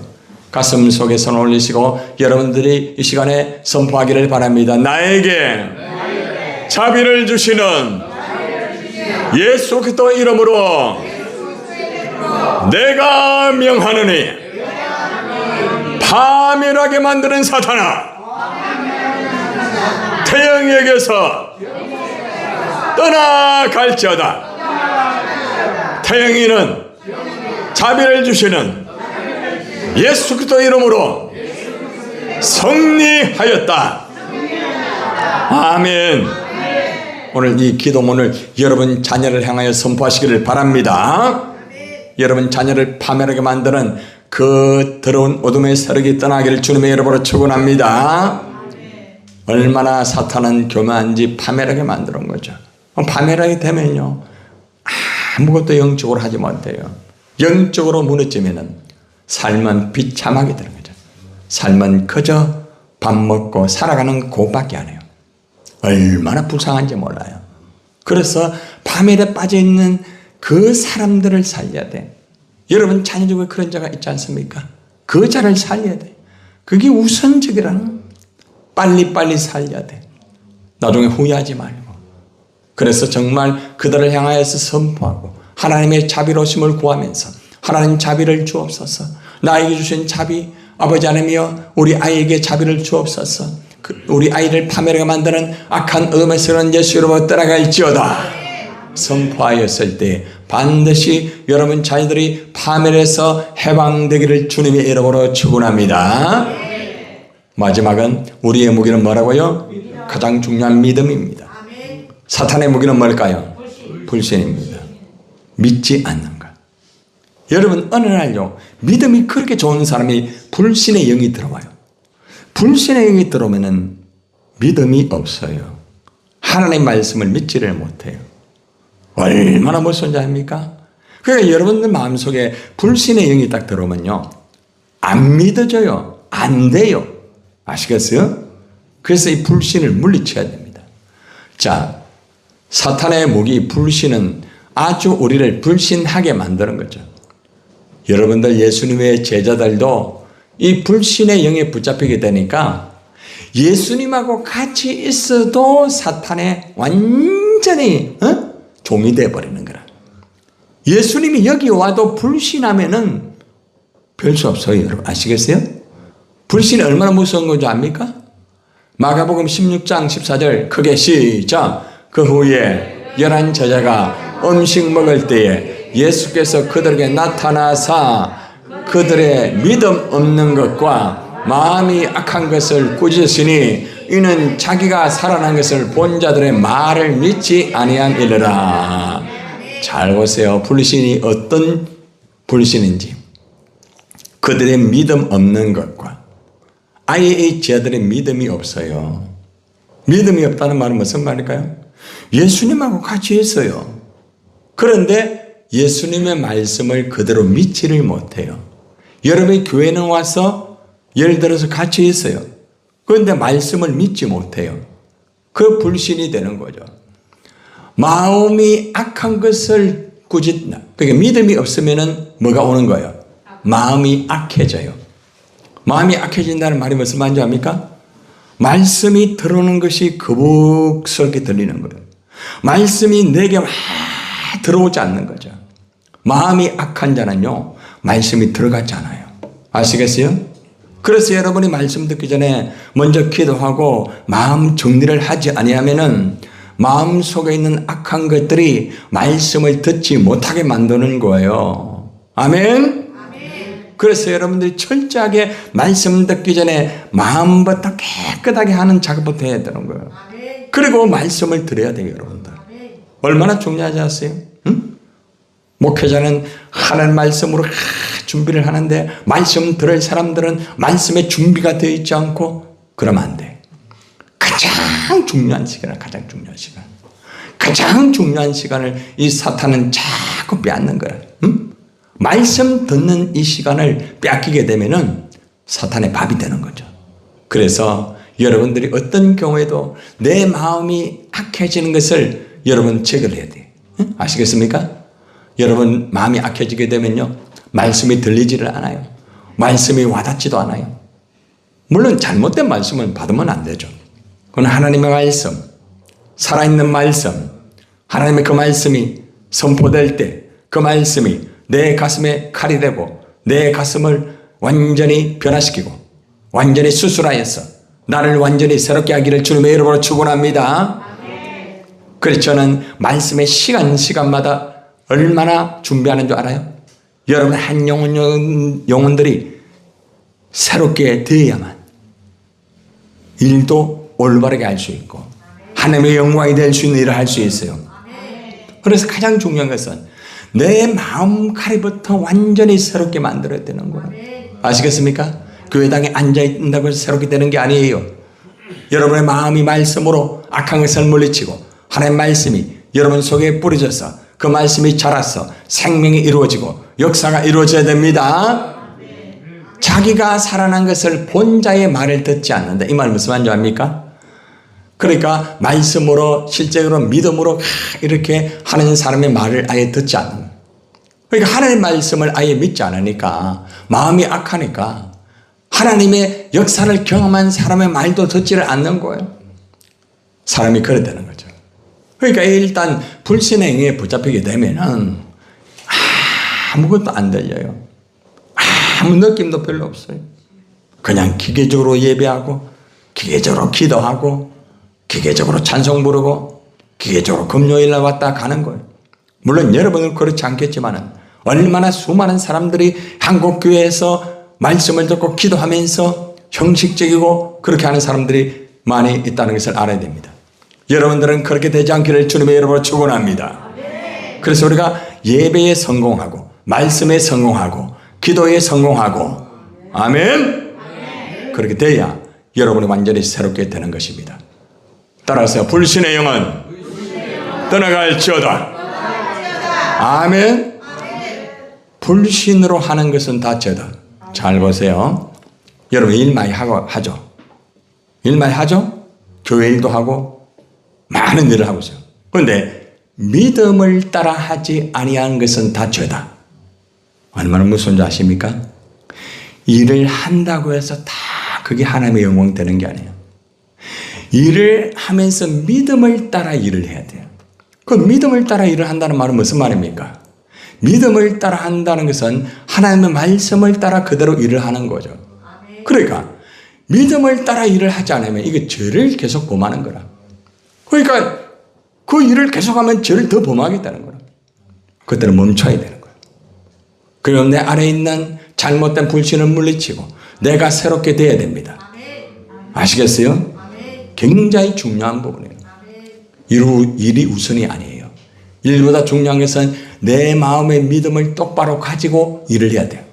가슴 속에 손을 올리시고 여러분들이 이 시간에 선포하기를 바랍니다. 나에게 자비를 주시는 예수 그리스도 이름으로 내가 명하노니 파멸하게 만드는 사탄아, 태영에게서 떠나갈지어다. 태영이는 자비를 주시는 예수 그리스도 이름으로 승리하였다. 아멘. 오늘 이 기도문을 여러분 자녀를 향하여 선포하시기를 바랍니다. 여러분 자녀를 파멸하게 만드는 그 더러운 어둠의 세력이 떠나기를 주님의 이름으로 축원합니다. 얼마나 사탄은 교만한지 파멸하게 만드는 거죠. 파멸하게 되면요 아무것도 영적으로 하지 못해요. 영적으로 무너지면은 삶은 비참하게 되는 거죠. 삶은 그저 밥 먹고 살아가는 그것밖에 안 해요. 얼마나 불쌍한지 몰라요. 그래서 파멸에 빠져있는 그 사람들을 살려야 돼. 여러분 자녀 중에 그런 자가 있지 않습니까? 그 자를 살려야 돼. 그게 우선적이라는 빨리빨리 살려야 돼. 나중에 후회하지 말고. 그래서 정말 그들을 향하여서 선포하고 하나님의 자비로심을 구하면서 하나님 자비를 주옵소서. 나에게 주신 자비 아버지 하나님이여 우리 아이에게 자비를 주옵소서. 우리 아이를 파멸하게 만드는 악한 어둠에서는 예수 이름으로 떠나갈지어다. 선포하였을 때 반드시 여러분 자녀들이 파멸에서 해방되기를 주님의 이름으로 축원합니다. 마지막은 우리의 무기는 뭐라고요? 가장 중요한 믿음입니다. 사탄의 무기는 뭘까요? 불신입니다. 믿지 않는 것. 여러분 어느 날요 믿음이 그렇게 좋은 사람이 불신의 영이 들어와요. 불신의 영이 들어오면은 믿음이 없어요. 하나님의 말씀을 믿지를 못해요. 얼마나 무서운지 아닙니까? 그러니까 여러분들 마음속에 불신의 영이 딱 들어오면요 안 믿어져요. 안 돼요. 아시겠어요? 그래서 이 불신을 물리쳐야 됩니다. 자, 사탄의 무기 불신은 아주 우리를 불신하게 만드는 거죠. 여러분들 예수님의 제자들도 이 불신의 영에 붙잡히게 되니까 예수님하고 같이 있어도 사탄에 완전히 종이 되어버리는 거라. 예수님이 여기 와도 불신하면은 별 수 없어요. 여러분 아시겠어요? 불신이 얼마나 무서운 건지 압니까? 마가복음 16장 14절 크게 시작. 그 후에 11 제자가 음식 먹을 때에 예수께서 그들에게 나타나사 그들의 믿음 없는 것과 마음이 악한 것을 꾸짖으니 이는 자기가 살아난 것을 본 자들의 말을 믿지 아니함이니라. 잘 보세요. 불신이 어떤 불신인지. 그들의 믿음 없는 것과 아예 이 저들의 믿음이 없어요. 믿음이 없다는 말은 무슨 말일까요? 예수님하고 같이 있어요. 그런데 예수님의 말씀을 그대로 믿지를 못해요. 여러분이 교회는 와서 예를 들어서 같이 있어요. 그런데 말씀을 믿지 못해요. 그 불신이 되는 거죠. 마음이 악한 것을 꾸짖나. 그러니까 믿음이 없으면은 뭐가 오는 거예요? 마음이 악해져요. 마음이 악해진다는 말이 무슨 말인지 압니까? 말씀이 들어오는 것이 거북스럽게 들리는 거예요. 말씀이 내게 막 들어오지 않는 거죠. 마음이 악한 자는요, 말씀이 들어가지 않아요. 아시겠어요? 그래서 여러분이 말씀 듣기 전에 먼저 기도하고 마음 정리를 하지 아니하면은 마음 속에 있는 악한 것들이 말씀을 듣지 못하게 만드는 거예요. 아멘? 그래서 여러분들이 철저하게 말씀 듣기 전에 마음부터 깨끗하게 하는 작업부터 해야 되는 거예요. 그리고 말씀을 들어야 돼요, 여러분들. 얼마나 중요하지 않으세요? 응? 목회자는 하나님 말씀으로 준비를 하는데 말씀 들을 사람들은 말씀에 준비가 되어 있지 않고 그러면 안 돼. 가장 중요한 시간을 가장 중요한 시간을 이 사탄은 자꾸 빼앗는 거야. 응? 말씀 듣는 이 시간을 빼앗기게 되면은 사탄의 밥이 되는 거죠. 그래서 여러분들이 어떤 경우에도 내 마음이 악해지는 것을 여러분 체크를 해야 돼요. 응? 아시겠습니까? 여러분 마음이 악해지게 되면요, 말씀이 들리지를 않아요. 말씀이 와닿지도 않아요. 물론 잘못된 말씀은 받으면 안 되죠. 그건 하나님의 말씀, 살아있는 말씀, 하나님의 그 말씀이 선포될 때 그 말씀이 내 가슴에 칼이 되고 내 가슴을 완전히 변화시키고 완전히 수술하여서 나를 완전히 새롭게 하기를 주님의 이름으로 축원합니다. 그래서 저는 말씀의 시간마다 얼마나 준비하는 줄 알아요? 여러분 한 영혼들이 새롭게 되어야만 일도 올바르게 할 수 있고 하나님의 영광이 될 수 있는 일을 할 수 있어요. 그래서 가장 중요한 것은 내 마음 칼이부터 완전히 새롭게 만들어야 되는 거예요. 아시겠습니까? 교회당에 앉아있다고 해서 새롭게 되는 게 아니에요. 여러분의 마음이 말씀으로 악한 것을 물리치고 하나님의 말씀이 여러분 속에 뿌려져서 그 말씀이 자라서 생명이 이루어지고 역사가 이루어져야 됩니다. 자기가 살아난 것을 본 자의 말을 듣지 않는다. 이 말 무슨 말인지 압니까? 그러니까 말씀으로 실제로 믿음으로 이렇게 하는 사람의 말을 아예 듣지 않는 거예요. 그러니까 하나님의 말씀을 아예 믿지 않으니까 마음이 악하니까 하나님의 역사를 경험한 사람의 말도 듣지를 않는 거예요. 사람이 그래 되는 거죠. 그러니까 일단 불신의 영에 붙잡히게 되면은 아무것도 안 들려요. 아무 느낌도 별로 없어요. 그냥 기계적으로 예배하고 기계적으로 기도하고 기계적으로 찬송 부르고 기계적으로 금요일날 왔다 가는 거예요. 물론 여러분은 그렇지 않겠지만은 얼마나 수많은 사람들이 한국교회에서 말씀을 듣고 기도하면서 형식적이고 그렇게 하는 사람들이 많이 있다는 것을 알아야 됩니다. 여러분들은 그렇게 되지 않기를 주님의 이름으로 축원합니다. 그래서 우리가 예배에 성공하고 말씀에 성공하고 기도에 성공하고 아멘. 그렇게 돼야 여러분이 완전히 새롭게 되는 것입니다. 따라서 불신의 영은 떠나갈지어다. 아멘. 불신으로 하는 것은 다 죄다. 잘 보세요. 여러분 일 많이 하죠. 일 많이 하죠. 교회 일도 하고 많은 일을 하고 있어요. 그런데 믿음을 따라 하지 아니한 것은 다 죄다. 얼마나 무서운지 아십니까? 일을 한다고 해서 다 그게 하나님의 영광 되는 게 아니에요. 일을 하면서 믿음을 따라 일을 해야 돼요. 그 믿음을 따라 일을 한다는 말은 무슨 말입니까? 믿음을 따라 한다는 것은 하나님의 말씀을 따라 그대로 일을 하는 거죠. 그러니까 믿음을 따라 일을 하지 않으면 이게 죄를 계속 범하는 거라. 그러니까 그 일을 계속하면 죄를 더 범하겠다는 거라. 그때는 멈춰야 되는 거예요. 그리고 내 안에 있는 잘못된 불신을 물리치고 내가 새롭게 돼야 됩니다. 아시겠어요? 굉장히 중요한 부분이에요. 일이 우선이 아니에요. 일보다 중요한 것은 내 마음의 믿음을 똑바로 가지고 일을 해야 돼요.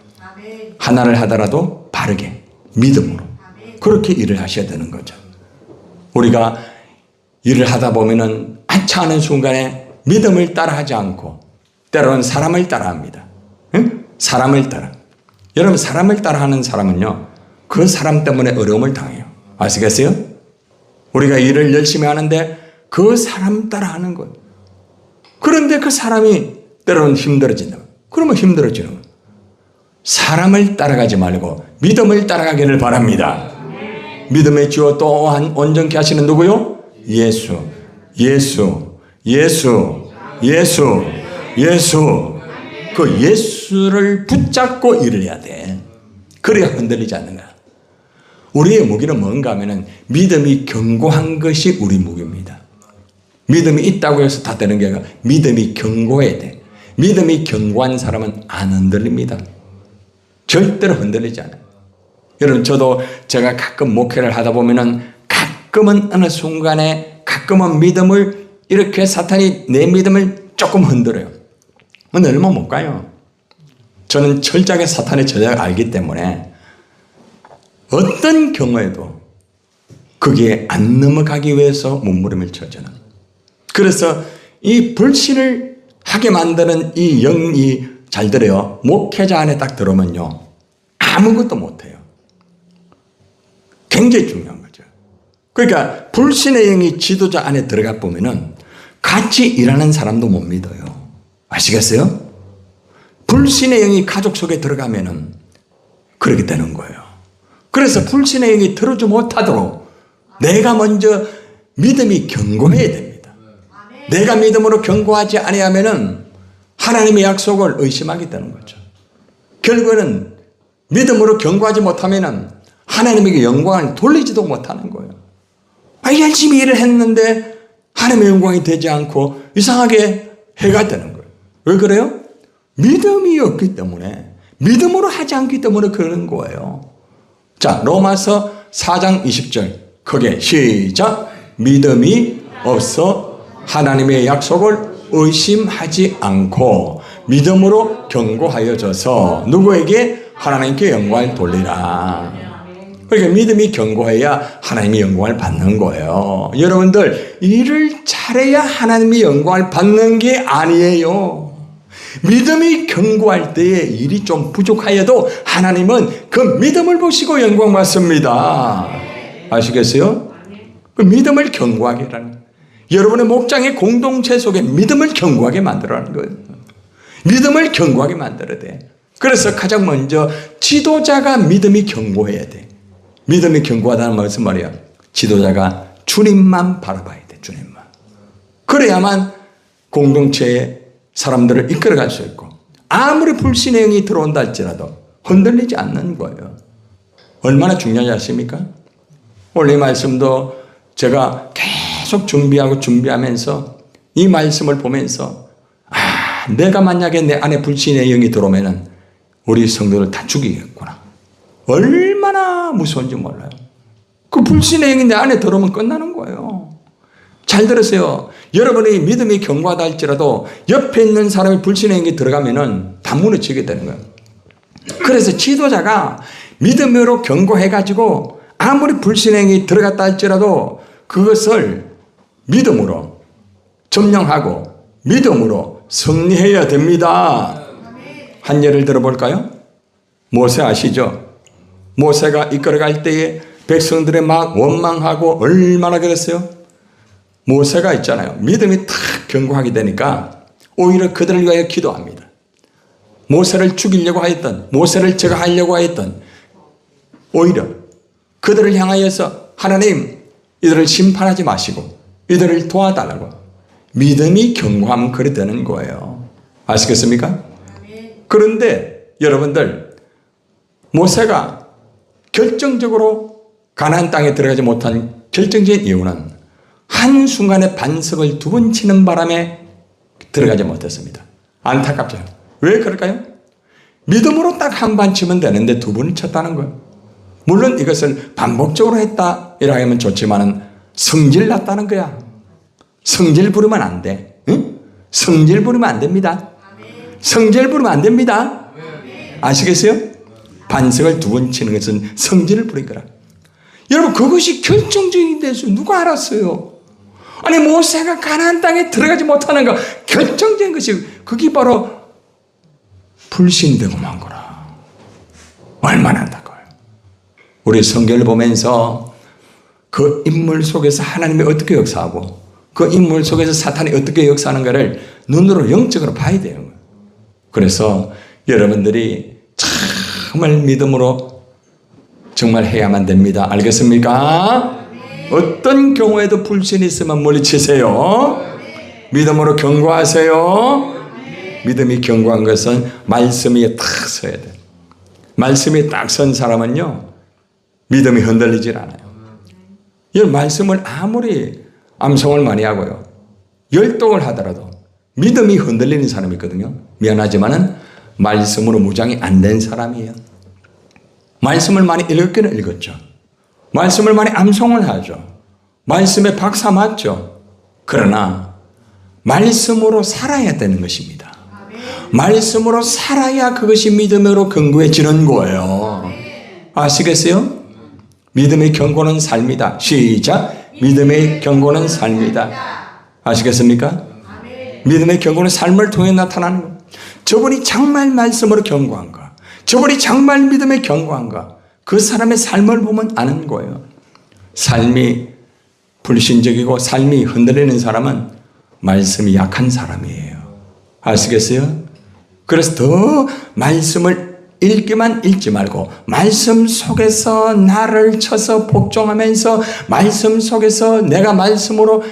하나를 하더라도 바르게 믿음으로 그렇게 일을 하셔야 되는 거죠. 우리가 일을 하다 보면은 하찮은 순간에 믿음을 따라하지 않고 때로는 사람을 따라합니다. 응? 사람을 따라. 여러분 사람을 따라하는 사람은요 그 사람 때문에 어려움을 당해요. 아시겠어요? 우리가 일을 열심히 하는데 그 사람 따라하는 거예요. 그런데 그 사람이 때로는 힘들어진다. 그러면 힘들어지는 거예요. 사람을 따라가지 말고 믿음을 따라가기를 바랍니다. 믿음의 주어 또한 온전케 하시는 누구요? 예수. 그 예수를 붙잡고 일을 해야 돼. 그래야 흔들리지 않는 거야. 우리의 무기는 뭔가 하면은 믿음이 견고한 것이 우리 무기입니다. 믿음이 있다고 해서 다 되는 게 아니라 믿음이 견고해야 돼. 믿음이 견고한 사람은 안 흔들립니다. 절대로 흔들리지 않아요. 여러분 저도 제가 가끔 목회를 하다 보면은 가끔은 어느 순간에 가끔은 믿음을 이렇게 사탄이 내 믿음을 조금 흔들어요. 근데 얼마 못 가요. 저는 철저하게 사탄의 저작을 알기 때문에 어떤 경우에도 거기에 안 넘어가기 위해서 몸부림을 쳐 저는. 그래서 이 불신을 하게 만드는 이 영이 잘 들어요. 목회자 안에 딱 들어오면요 아무것도 못해요. 굉장히 중요한 거죠. 그러니까 불신의 영이 지도자 안에 들어가 보면은 같이 일하는 사람도 못 믿어요. 아시겠어요? 불신의 영이 가족 속에 들어가면은 그렇게 되는 거예요. 그래서 불신의 영이 들어오지 못하도록 내가 먼저 믿음이 견고해야 됩니다. 내가 믿음으로 견고하지 아니하면은 하나님의 약속을 의심하게 되는 거죠. 결국에는 믿음으로 견고하지 못하면은 하나님에게 영광을 돌리지도 못하는 거예요. 열심히 일을 했는데 하나님의 영광이 되지 않고 이상하게 해가 되는 거예요. 왜 그래요? 믿음이 없기 때문에, 믿음으로 하지 않기 때문에 그러는 거예요. 자, 로마서 4장 20절 크게 시작. 믿음이 없어 하나님의 약속을 의심하지 않고 믿음으로 견고하여져서 누구에게? 하나님께 영광을 돌리라. 그러니까 믿음이 견고해야 하나님의 영광을 받는 거예요. 여러분들 일을 잘해야 하나님의 영광을 받는 게 아니에요. 믿음이 견고할 때에 일이 좀 부족하여도 하나님은 그 믿음을 보시고 영광 받습니다. 아시겠어요? 그 믿음을 견고하게 하라는, 여러분의 목장의 공동체 속에 믿음을 견고하게 만들어라는 거예요. 믿음을 견고하게 만들어야 돼. 그래서 가장 먼저 지도자가 믿음이 견고해야 돼. 믿음이 견고하다는 말은 말이야. 지도자가 주님만 바라봐야 돼. 주님만. 그래야만 공동체의 사람들을 이끌어갈 수 있고 아무리 불신의 영이 들어온다 할지라도 흔들리지 않는 거예요. 얼마나 중요하지 않습니까? 오늘 이 말씀도 제가 계속 준비하면서 이 말씀을 보면서 내가 만약에 내 안에 불신의 영이 들어오면 우리 성도를 다 죽이겠구나. 얼마나 무서운지 몰라요. 그 불신의 영이 내 안에 들어오면 끝나는 거예요. 잘 들으세요. 여러분이 믿음이 견고하다 할지라도 옆에 있는 사람이 불신의 영이 들어가면은 다 무너지게 되는 거예요. 그래서 지도자가 믿음으로 견고해가지고 아무리 불신의 영이 들어갔다 할지라도 그것을 믿음으로 점령하고 믿음으로 승리해야 됩니다. 한 예를 들어볼까요? 모세 아시죠? 모세가 이끌어갈 때에 백성들이 막 원망하고 얼마나 그랬어요? 모세가 있잖아요. 믿음이 탁 견고하게 되니까 오히려 그들을 위하여 기도합니다. 모세를 죽이려고 하였던, 모세를 제거하려고 하였던, 오히려 그들을 향하여서 하나님 이들을 심판하지 마시고 이들을 도와달라고. 믿음이 견고하면 그래 되는 거예요. 아시겠습니까? 그런데 여러분들 모세가 결정적으로 가나안 땅에 들어가지 못한 결정적인 이유는 한순간에 반석을 2번 치는 바람에 들어가지 못했습니다. 안타깝죠. 왜 그럴까요? 믿음으로 딱 한 번 치면 되는데 2번을 쳤다는 거예요. 물론 이것을 반복적으로 했다 이라 하면 좋지만은 성질 났다는 거야. 성질 부리면 안 돼. 응? 성질 부리면 안 됩니다. 성질 부리면 안 됩니다. 아시겠어요? 반석을 두 번 치는 것은 성질을 부린 거라. 여러분, 그것이 결정적인 데서 누가 알았어요? 아니, 모세가 가나안 땅에 들어가지 못하는 거, 결정적인 것이 그게 바로 불신이 되고 만 거라. 얼마나 안타까워요. 우리 성경을 보면서 그 인물 속에서 하나님이 어떻게 역사하고 그 인물 속에서 사탄이 어떻게 역사하는가를 눈으로 영적으로 봐야 돼요. 그래서 여러분들이 정말 믿음으로 정말 해야만 됩니다. 알겠습니까? 어떤 경우에도 불신이 있으면 물리치세요. 믿음으로 경고하세요. 믿음이 견고한 것은 말씀이 딱 서야 돼요. 말씀이 딱 선 사람은요, 믿음이 흔들리질 않아요. 이 말씀을 아무리 암송을 많이 하고요, 열독을 하더라도 믿음이 흔들리는 사람이 있거든요. 미안하지만은 말씀으로 무장이 안 된 사람이에요. 말씀을 많이 읽기는 읽었죠. 말씀을 많이 암송을 하죠. 말씀에 박사 맞죠. 그러나 말씀으로 살아야 되는 것입니다. 말씀으로 살아야 그것이 믿음으로 견고해지는 거예요. 아시겠어요? 믿음의 견고는 삶이다. 시작. 믿음의 견고는 삶이다. 아시겠습니까? 믿음의 견고는 삶을 통해 나타나는 것. 저분이 정말 말씀으로 견고한가, 저분이 정말 믿음에 견고한가, 그 사람의 삶을 보면 아는 거예요. 삶이 불신적이고 삶이 흔들리는 사람은 말씀이 약한 사람이에요. 아시겠어요? 그래서 더 말씀을 읽기만 읽지 말고 말씀 속에서 나를 쳐서 복종하면서 말씀 속에서 내가 말씀으로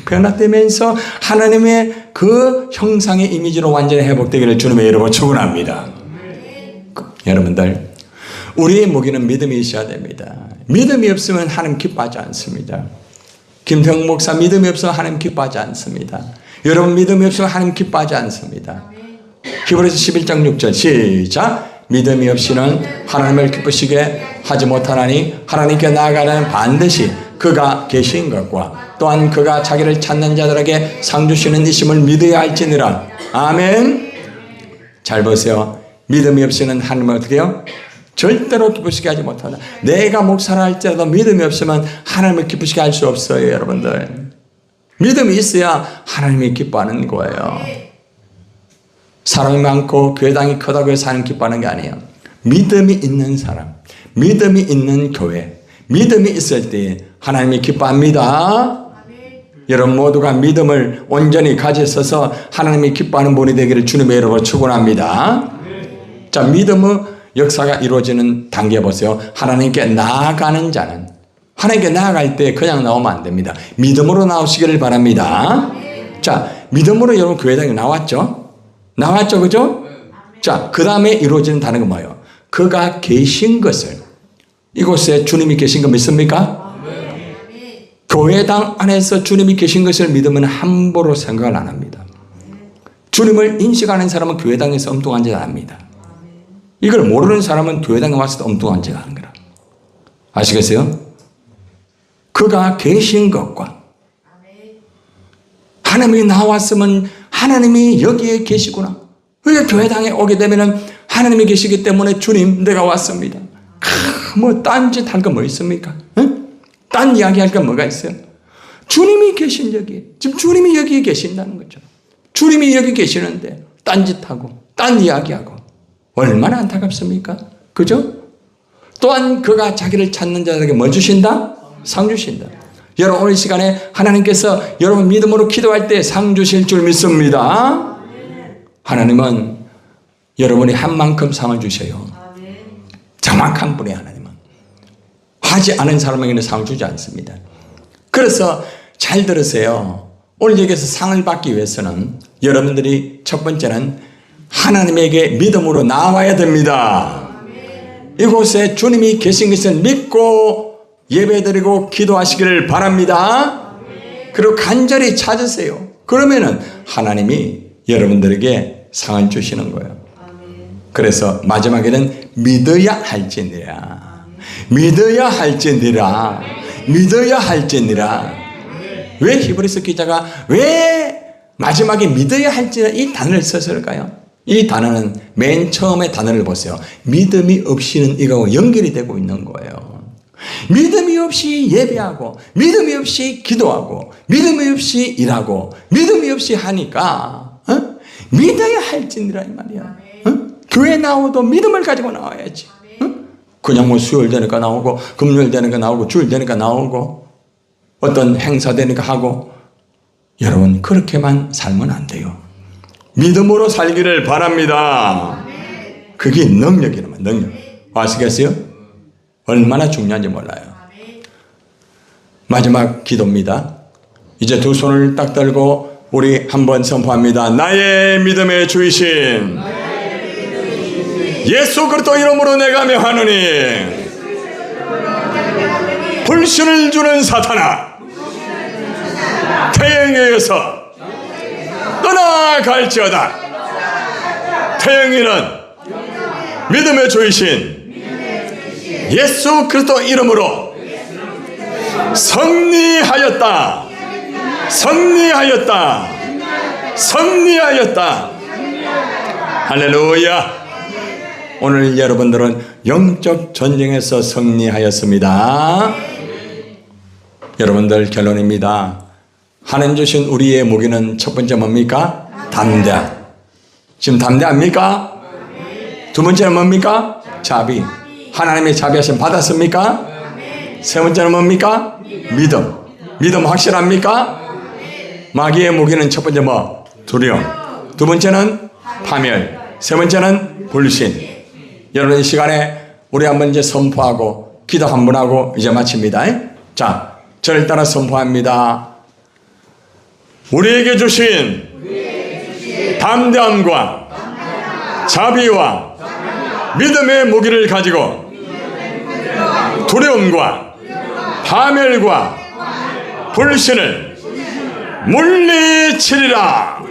변화되면서 하나님의 그 형상의 이미지로 완전히 회복되기를 주님의 이름으로 축원합니다. 여러분들, 우리의 무기는 믿음이 있어야 됩니다. 믿음이 없으면 하나님 기뻐하지 않습니다. 김태형 목사 믿음이 없으면 하나님 기뻐하지 않습니다. 여러분 믿음이 없으면 하나님 기뻐하지 않습니다. 히브리서 11장 6절 시작. 믿음이 없이는 하나님을 기쁘시게 하지 못하나니 하나님께 나아가는 반드시 그가 계신 것과 또한 그가 자기를 찾는 자들에게 상 주시는 이심을 믿어야 할지니라. 아멘. 잘 보세요. 믿음이 없이는 하나님을 어떻게 해요? 절대로 기쁘시게 하지 못한다. 내가 목사라 할지라도 믿음이 없으면 하나님을 기쁘시게 할 수 없어요. 여러분들, 믿음이 있어야 하나님이 기뻐하는 거예요. 사람이 많고 교회당이 크다고 해서 하나님 기뻐하는 게 아니에요. 믿음이 있는 사람, 믿음이 있는 교회, 믿음이 있을 때 하나님이 기뻐합니다. 여러분 모두가 믿음을 온전히 가지셔서 하나님이 기뻐하는 분이 되기를 주님의 이름으로 축원합니다. 자, 믿음의 역사가 이루어지는 단계 보세요. 하나님께 나아가는 자는, 하나님께 나아갈 때 그냥 나오면 안 됩니다. 믿음으로 나오시기를 바랍니다. 자, 믿음으로 여러분 교회당에 나왔죠? 나왔죠, 그죠? 자, 그 다음에 이루어지는 단어가 뭐예요? 그가 계신 것을, 이곳에 주님이 계신 거 믿습니까? 교회당 안에서 주님이 계신 것을 믿으면 함부로 생각을 안 합니다. 주님을 인식하는 사람은 교회당에서 엉뚱한 짓 안 합니다. 이걸 모르는 사람은 교회당에 와서도 엉뚱한 짓 하는 거라. 아시겠어요? 그가 계신 것과 하나님이 나왔으면 하나님이 여기에 계시구나. 왜 교회당에 오게 되면은 하나님이 계시기 때문에 주님 내가 왔습니다. 뭐 딴짓 할 거 뭐 있습니까? 응? 딴 이야기 할 거 뭐가 있어요? 주님이 계신 여기에, 지금 주님이 여기에 계신다는 거죠. 주님이 여기 계시는데 딴짓하고 딴 이야기하고 얼마나 안타깝습니까? 그죠? 또한 그가 자기를 찾는 자들에게 뭐 주신다? 상 주신다. 여러분 오늘 시간에 하나님께서 여러분 믿음으로 기도할 때 상 주실 줄 믿습니다. 하나님은 여러분이 한 만큼 상을 주셔요. 정확한 분이 하나님은 하지 않은 사람에게는 상을 주지 않습니다. 그래서 잘 들으세요. 오늘 여기서 상을 받기 위해서는 여러분들이 첫 번째는 하나님에게 믿음으로 나와야 됩니다. 이곳에 주님이 계신 것을 믿고 예배드리고 기도하시기를 바랍니다. 그리고 간절히 찾으세요. 그러면은 하나님이 여러분들에게 상을 주시는 거예요. 그래서 마지막에는 믿어야 할지니라. 믿어야 할지니라. 믿어야 할지니라. 왜 히브리서 기자가 왜 마지막에 믿어야 할지니라 이 단어를 썼을까요? 이 단어는 맨 처음에 단어를 보세요. 믿음이 없이는 이거하고 연결이 되고 있는 거예요. 믿음이 없이 예배하고 믿음이 없이 기도하고 믿음이 없이 일하고 믿음이 없이 하니까 믿어야 할지니라 이 말이야. 교회 나오도 믿음을 가지고 나와야지. 그냥 뭐 수요일 되니까 나오고 금요일 되니까 나오고 주일 되니까 나오고 어떤 행사 되니까 하고, 여러분 그렇게만 살면 안 돼요. 믿음으로 살기를 바랍니다. 그게 능력이라면 능력. 아시겠어요? 얼마나 중요한지 몰라요. 마지막 기도입니다. 이제 두 손을 딱 들고 우리 한번 선포합니다. 나의 믿음의 주이신 예수 그리스도 이름으로 내가 명하노니 불신을 주는 사탄아, 태영에 의해서 떠나갈지어다. 태영이는 믿음의 주이신 예수 그리스도 이름으로 승리하였다. 승리하였다. 승리하였다. 할렐루야. 오늘 여러분들은 영적 전쟁에서 승리하였습니다. 여러분들 결론입니다. 하나님 주신 우리의 무기는 첫 번째 뭡니까? 담대. 지금 담대합니까? 두 번째는 뭡니까? 자비. 하나님의 자비하심 받았습니까? 세 번째는 뭡니까? 믿음. 믿음 확실합니까? 마귀의 무기는 첫 번째 뭐? 두려움. 두 번째는 파멸. 세 번째는 불신. 여러분 이 시간에 우리 한번 이제 선포하고 기도 한번 하고 이제 마칩니다. 자, 저를 따라 선포합니다. 우리에게 주신 담대함과 자비와 믿음의 무기를 가지고 두려움과 파멸과 불신을 물리치리라.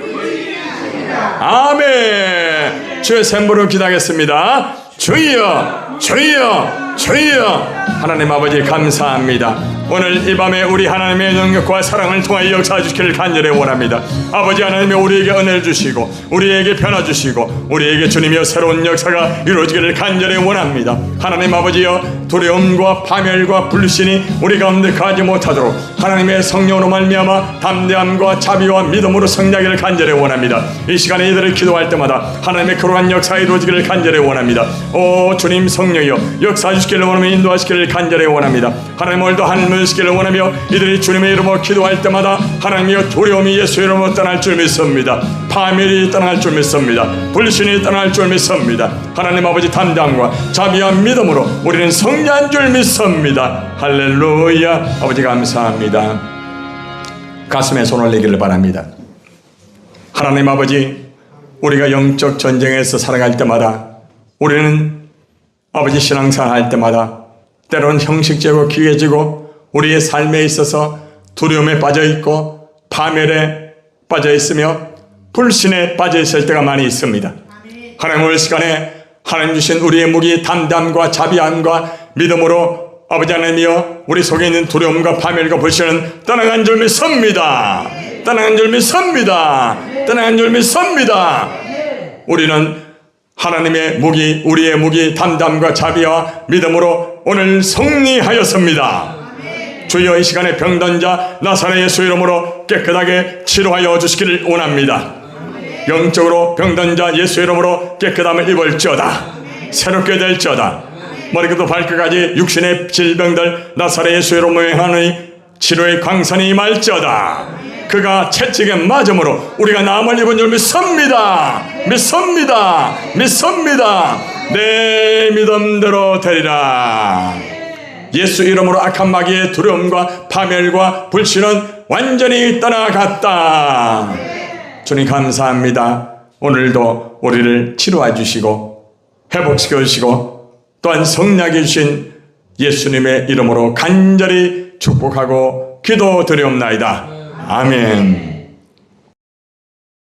아멘. 주의 샘부로 기도하겠습니다. 주여, 주여, 주여. 하나님 아버지 감사합니다. 오늘 이 밤에 우리 하나님의 능력과 사랑을 통하여 역사해 주시기를 간절히 원합니다. 아버지 하나님이 우리에게 은혜를 주시고 우리에게 변화 주시고 우리에게 주님이여 새로운 역사가 이루어지기를 간절히 원합니다. 하나님 아버지여, 두려움과 파멸과 불신이 우리 가운데 가지 못하도록 하나님의 성령으로 말미암아 담대함과 자비와 믿음으로 승리하기를 간절히 원합니다. 이 시간에 이들을 기도할 때마다 하나님의 거룩한 역사가 이루어지기를 간절히 원합니다. 오 주님 성령이여, 역사해 주시기를 원하며 인도하시기를 간절히 원합니다. 하나님 오늘도 하늘을 주시기를 원하며 이들이 주님의 이름으로 기도할 때마다 하나님이여 두려움이 예수 이름으로 떠날 줄 믿습니다. 파멸이 떠날 줄 믿습니다. 불신이 떠날 줄 믿습니다. 하나님 아버지 담대함과 자비와 믿음으로 우리는 승리한 줄 믿습니다. 할렐루야. 아버지 감사합니다. 가슴에 손을 내기를 바랍니다. 하나님 아버지, 우리가 영적 전쟁에서 살아갈 때마다 우리는 아버지 신앙생활 할 때마다 때로는 형식적이고 기계지고 우리의 삶에 있어서 두려움에 빠져있고 파멸에 빠져있으며 불신에 빠져있을 때가 많이 있습니다. 하나님 오늘 시간에 하나님 주신 우리의 무기 담대함과 자비함과 믿음으로 아버지 하나님이여 우리 속에 있는 두려움과 파멸과 불신은 떠나간 줄 믿습니다. 떠나간 줄 믿습니다. 떠나간 줄 믿습니다. 우리는 하나님의 무기, 우리의 무기 담담과 자비와 믿음으로 오늘 승리하였습니다. 주여 이 시간에 병든 자 나사렛 예수 이름으로 깨끗하게 치료하여 주시기를 원합니다. 영적으로 병든 자 예수 이름으로 깨끗함을 입을지어다. 새롭게 될지어다. 머리부터 발끝까지 육신의 질병들 나사렛 예수 이름으로 행하니 치료의 광선이 임할지어다. 그가 채찍에 맞음으로 우리가 나음을 입은 줄 믿습니다. 믿습니다. 믿습니다. 내 믿음대로 되리라. 예수 이름으로 악한 마귀의 두려움과 파멸과 불신은 완전히 떠나갔다. 주님 감사합니다. 오늘도 우리를 치료해 주시고 회복시켜 주시고 또한 성령해 주신 예수님의 이름으로 간절히 축복하고 기도드리옵나이다. 아멘.